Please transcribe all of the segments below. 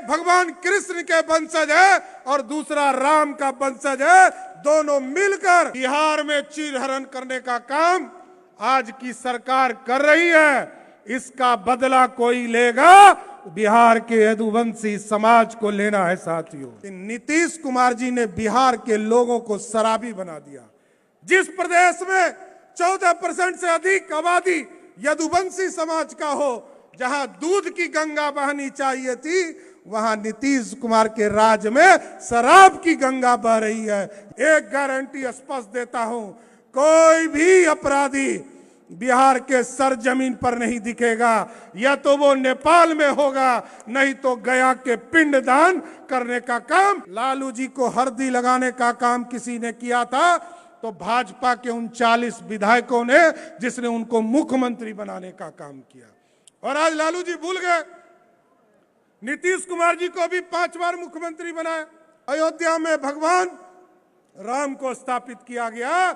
भगवान कृष्ण के वंशज है और दूसरा राम का वंशज है। दोनों मिलकर बिहार में चीरहरण करने का काम आज की सरकार कर रही है। इसका बदला कोई लेगा, बिहार के यदुवंशी समाज को लेना है साथियों। नीतीश कुमार जी ने बिहार के लोगों को शराबी बना दिया। जिस प्रदेश में 14% से अधिक आबादी यदुवंशी समाज का हो, जहां दूध की गंगा बहनी चाहिए थी, वहां नीतीश कुमार के राज में शराब की गंगा बह रही है। एक गारंटी स्पष्ट देता हूं, कोई भी अपराधी बिहार के सरजमीन पर नहीं दिखेगा। या तो वो नेपाल में होगा, नहीं तो गया के पिंडदान करने का काम। लालू जी को हल्दी लगाने का काम किसी ने किया था तो भाजपा के 39 विधायकों ने, जिसने उनको मुख्यमंत्री बनाने का काम किया। और आज लालू जी भूल गए, नीतीश कुमार जी को भी 5 बार मुख्यमंत्री बनाया। अयोध्या में भगवान राम को स्थापित किया गया।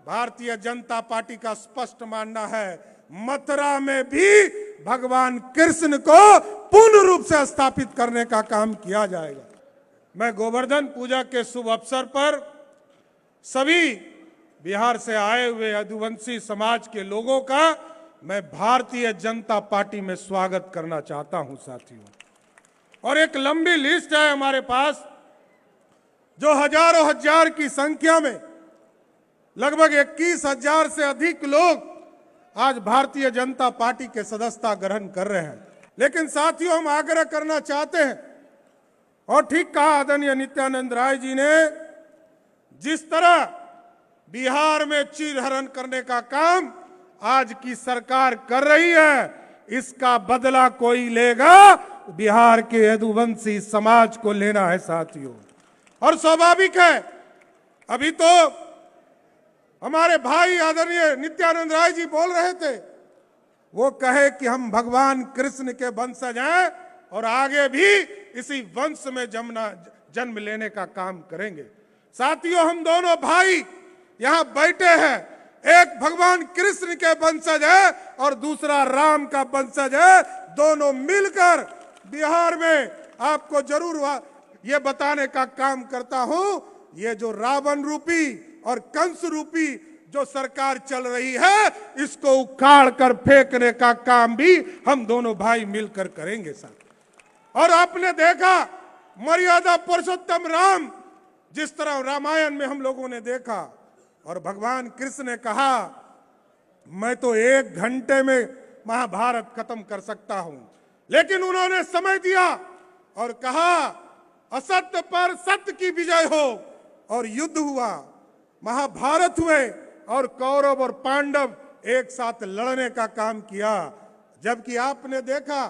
भारतीय जनता पार्टी का स्पष्ट मानना है, मथुरा में भी भगवान कृष्ण को पूर्ण रूप से स्थापित करने का काम किया जाएगा। मैं गोवर्धन पूजा के शुभ अवसर पर सभी बिहार से आए हुए यदुवंशी समाज के लोगों का मैं भारतीय जनता पार्टी में स्वागत करना चाहता हूं साथियों। और एक लंबी लिस्ट है हमारे पास, जो हजारों हजार की संख्या में लगभग 21,000 से अधिक लोग आज भारतीय जनता पार्टी के सदस्यता ग्रहण कर रहे हैं। लेकिन साथियों, हम आग्रह करना चाहते हैं, और ठीक कहा आदरणीय नित्यानंद राय जी ने, जिस तरह बिहार में चीरहरण करने का काम आज की सरकार कर रही है, इसका बदला कोई लेगा, बिहार के यदुवंशी समाज को लेना है साथियों। और स्वाभाविक है, अभी तो हमारे भाई आदरणीय नित्यानंद राय जी बोल रहे थे, वो कहे कि हम भगवान कृष्ण के वंशज हैं और आगे भी इसी वंश में जन्म लेने का काम करेंगे। साथियों, हम दोनों भाई यहां बैठे हैं, एक भगवान कृष्ण के वंशज है और दूसरा राम का वंशज है। दोनों मिलकर बिहार में आपको जरूर ये बताने का काम करता हूं, ये जो रावण रूपी और कंस रूपी जो सरकार चल रही है, इसको उखाड़ कर फेंकने का काम भी हम दोनों भाई मिलकर करेंगे साथ। और आपने देखा मर्यादा पुरुषोत्तम राम, जिस तरह रामायण में हम लोगों ने देखा, और भगवान कृष्ण ने कहा मैं तो 1 घंटे में महाभारत खत्म कर सकता हूं, लेकिन उन्होंने समय दिया और कहा असत्य पर सत्य की विजय हो, और युद्ध हुआ, महाभारत हुए, और कौरव और पांडव एक साथ लड़ने का काम किया। जबकि आपने देखा,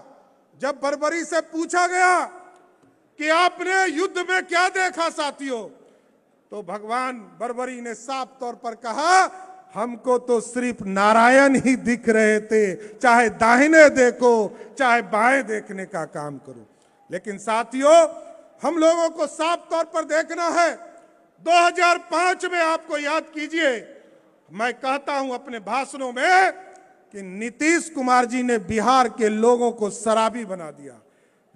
जब बर्बरी से पूछा गया कि आपने युद्ध में क्या देखा साथियों, तो भगवान बर्बरी ने साफ तौर पर कहा हमको तो सिर्फ नारायण ही दिख रहे थे, चाहे दाहिने देखो चाहे बाएं देखने का काम करो। लेकिन साथियों, हम लोगों को साफ तौर पर देखना है। 2005 में आपको याद कीजिए, मैं कहता हूं अपने भाषणों में कि नीतीश कुमार जी ने बिहार के लोगों को शराबी बना दिया।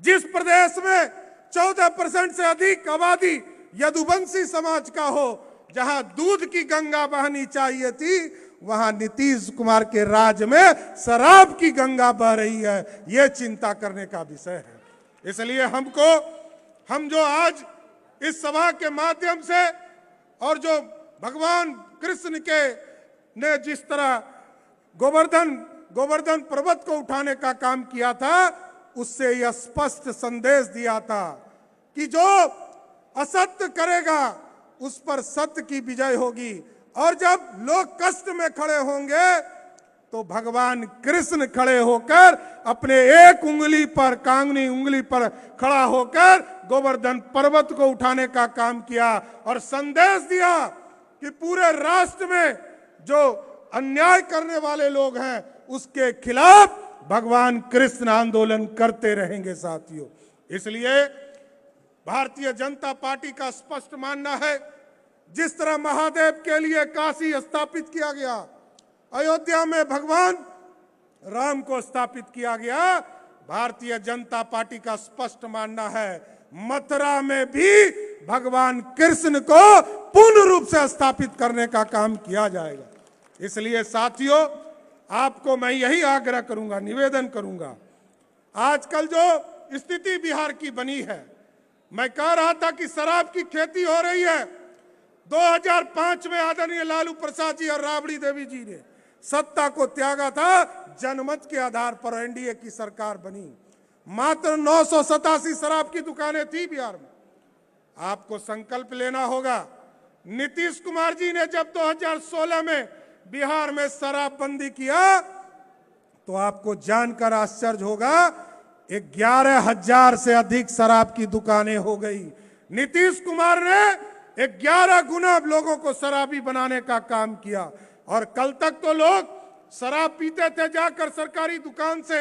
जिस प्रदेश में 14% से अधिक आबादी यदुवंशी समाज का हो, जहां दूध की गंगा बहनी चाहिए थी, वहां नीतीश कुमार के राज में शराब की गंगा बह रही है। यह चिंता करने का विषय है। इसलिए हम जो आज इस सभा के माध्यम से, और जो भगवान कृष्ण के ने जिस तरह गोवर्धन पर्वत को उठाने का काम किया था, उससे यह स्पष्ट संदेश दिया था कि जो असत्य करेगा उस पर सत्य की विजय होगी। और जब लोग कष्ट में खड़े होंगे तो भगवान कृष्ण खड़े होकर अपने एक उंगली पर, कांगनी उंगली पर खड़ा होकर गोवर्धन पर्वत को उठाने का काम किया और संदेश दिया कि पूरे राष्ट्र में जो अन्याय करने वाले लोग हैं उसके खिलाफ भगवान कृष्ण आंदोलन करते रहेंगे साथियों। इसलिए भारतीय जनता पार्टी का स्पष्ट मानना है, जिस तरह महादेव के लिए काशी स्थापित किया गया, अयोध्या में भगवान राम को स्थापित किया गया, भारतीय जनता पार्टी का स्पष्ट मानना है, मथुरा में भी भगवान कृष्ण को पूर्ण रूप से स्थापित करने का काम किया जाएगा। इसलिए साथियों, आपको मैं यही आग्रह करूंगा, निवेदन करूंगा, आजकल जो स्थिति बिहार की बनी है, मैं कह रहा था कि शराब की खेती हो रही है। 2005 में आदरणीय लालू प्रसाद जी और राबड़ी देवी जी ने सत्ता को त्यागा था, जनमत के आधार पर एनडीए की सरकार बनी। मात्र 987 शराब की दुकानें थी बिहार में। आपको संकल्प लेना होगा। नीतीश कुमार जी ने जब 2016 में बिहार में शराबबंदी किया तो आपको जानकर आश्चर्य होगा, 11,000 से अधिक शराब की दुकानें हो गई। नीतीश कुमार ने 11 गुना लोगों को शराबी बनाने का काम किया। और कल तक तो लोग शराब पीते थे जाकर सरकारी दुकान से,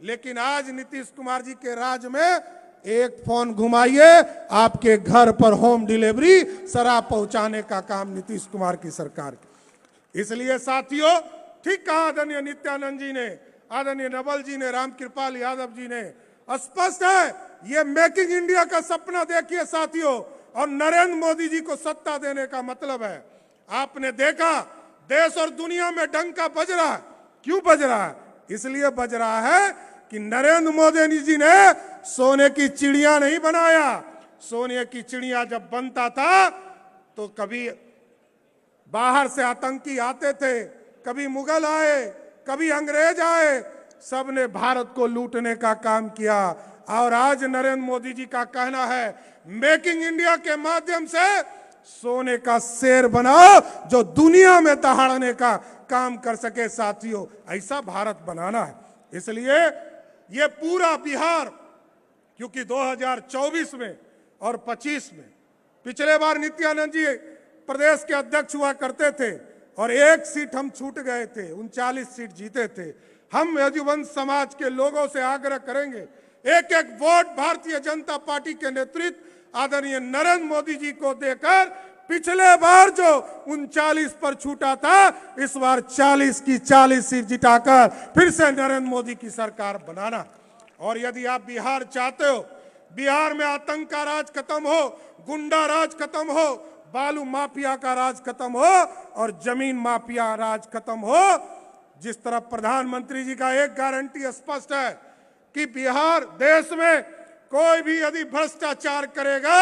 लेकिन आज नीतीश कुमार जी के राज में एक फोन घुमाइए, आपके घर पर होम डिलीवरी शराब पहुंचाने का काम नीतीश कुमार की सरकार की। इसलिए साथियों, ठीक कहा आदरणीय नित्यानंद जी ने, आदरणीय नवल जी ने, रामकृपाल यादव जी ने, स्पष्ट है ये मेकिंग इंडिया का सपना देखिए साथियों, और नरेंद्र मोदी जी को सत्ता देने का मतलब है। आपने देखा देश और दुनिया में डंका बज रहा है। क्यों बज रहा है? इसलिए बज रहा है कि नरेंद्र मोदी जी ने सोने की चिड़िया नहीं बनाया। सोने की चिड़िया जब बनता था तो कभी बाहर से आतंकी आते थे, कभी मुगल आए, कभी अंग्रेज आए, सबने भारत को लूटने का काम किया। और आज नरेंद्र मोदी जी का कहना है, मेकिंग इंडिया के माध्यम से सोने का शेर बनाओ जो दुनिया में दहाड़ने का काम कर सके। साथियों, ऐसा भारत बनाना है। इसलिए ये पूरा बिहार, क्योंकि 2024 में और 25 में पिछले बार नित्यानंद जी प्रदेश के अध्यक्ष हुआ करते थे और एक सीट हम छूट गए थे, 39 सीट जीते थे। हम यदुवंश समाज के लोगों से आग्रह करेंगे, एक एक वोट भारतीय जनता पार्टी के नेतृत्व आदरणीय नरेंद्र मोदी जी को देकर पिछले बार जो 39 पर छूटा था, इस बार 40 की 40 सीट जिताकर फिर से नरेंद्र मोदी की सरकार बनाना। और यदि आप बिहार चाहते हो, बिहार में आतंक का राज खत्म हो, गुंडा राज खत्म हो, बालू माफिया का राज खत्म हो और जमीन माफिया राज खत्म हो, जिस तरह प्रधानमंत्री जी का एक गारंटी स्पष्ट है कि बिहार देश में कोई भी यदि भ्रष्टाचार करेगा,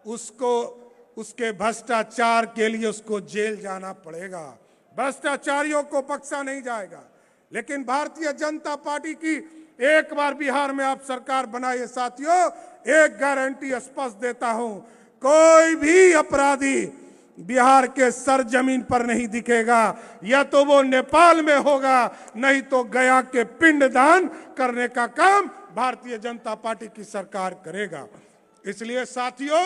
उसको उसके भ्रष्टाचार के लिए उसको जेल जाना पड़ेगा। भ्रष्टाचारियों को बख्शा नहीं जाएगा। लेकिन भारतीय जनता पार्टी की एक बार बिहार में आप सरकार बनाइए साथियों, एक गारंटी स्पष्ट देता हूं, कोई भी अपराधी बिहार के सरजमीन पर नहीं दिखेगा। या तो वो नेपाल में होगा, नहीं तो गया के पिंडदान करने का काम भारतीय जनता पार्टी की सरकार करेगा। इसलिए साथियों,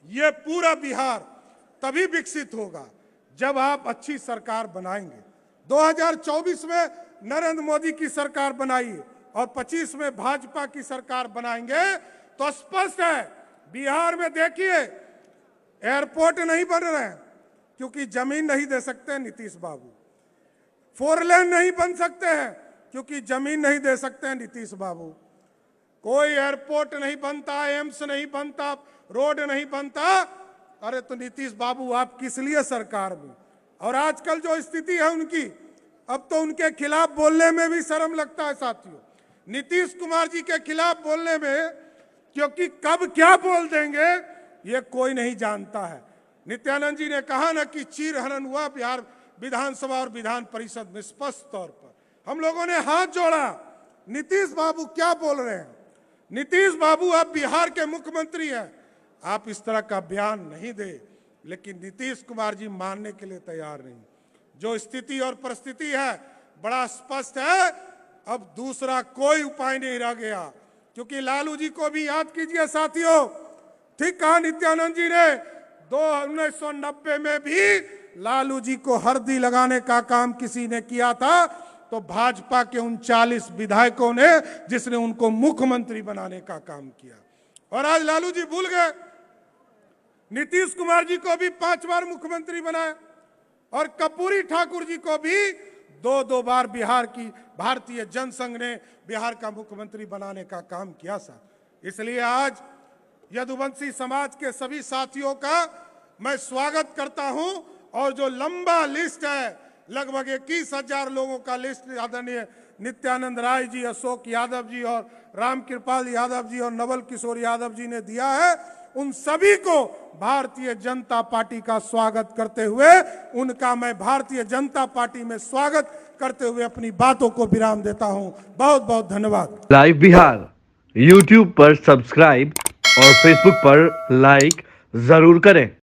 ये पूरा बिहार तभी विकसित होगा जब आप अच्छी सरकार बनाएंगे। 2024 में नरेंद्र मोदी की सरकार बनाइए और 25 में भाजपा की सरकार बनाएंगे तो स्पष्ट है, बिहार में देखिए एयरपोर्ट नहीं बन रहे हैं क्योंकि जमीन नहीं दे सकते नीतीश बाबू, 4 लेन नहीं बन सकते हैं क्योंकि जमीन नहीं दे सकते हैं नीतीश बाबू, कोई एयरपोर्ट नहीं बनता, एम्स नहीं बनता, रोड नहीं बनता। अरे तो नीतीश बाबू आप किस लिए सरकार में? और आजकल जो स्थिति है उनकी, अब तो उनके खिलाफ बोलने में भी शर्म लगता है साथियों, नीतीश कुमार जी के खिलाफ बोलने में, क्योंकि कब क्या बोल देंगे ये कोई नहीं जानता है। नित्यानंद जी ने कहा ना कि चीरहरण हुआ बिहार विधानसभा और विधान परिषद में, स्पष्ट तौर पर हम लोगों ने हाथ जोड़ा, नीतीश बाबू क्या बोल रहे हैं? नीतीश बाबू आप बिहार के मुख्यमंत्री हैं, आप इस तरह का बयान नहीं दे। लेकिन नीतीश कुमार जी मानने के लिए तैयार नहीं। जो स्थिति और परिस्थिति है बड़ा स्पष्ट है, अब दूसरा कोई उपाय नहीं रह गया। क्योंकि लालू जी को भी याद कीजिए साथियों, ठीक कहा नित्यानंद जी ने, 1990 में भी लालू जी को हल्दी लगाने का काम किसी ने किया था तो भाजपा के 39 विधायकों ने, जिसने उनको मुख्यमंत्री बनाने का काम किया। और आज लालू जी भूल गए, नीतीश कुमार जी को भी 5 बार मुख्यमंत्री बनाया और कर्पूरी ठाकुर जी को भी दो बार बिहार की भारतीय जनसंघ ने बिहार का मुख्यमंत्री बनाने का काम किया साहब। इसलिए आज यदुवंशी समाज के सभी साथियों का मैं स्वागत करता हूं। और जो लंबा लिस्ट है, लगभग 21,000 लोगों का लिस्ट आदरणीय नित्यानंद राय जी, अशोक यादव जी और रामकृपाल यादव जी और नवल किशोर यादव जी ने दिया है, उन सभी को भारतीय जनता पार्टी का स्वागत करते हुए, उनका मैं भारतीय जनता पार्टी में स्वागत करते हुए अपनी बातों को विराम देता हूं। बहुत बहुत धन्यवाद। लाइव बिहार यूट्यूब पर सब्सक्राइब और फेसबुक पर लाइक जरूर करें।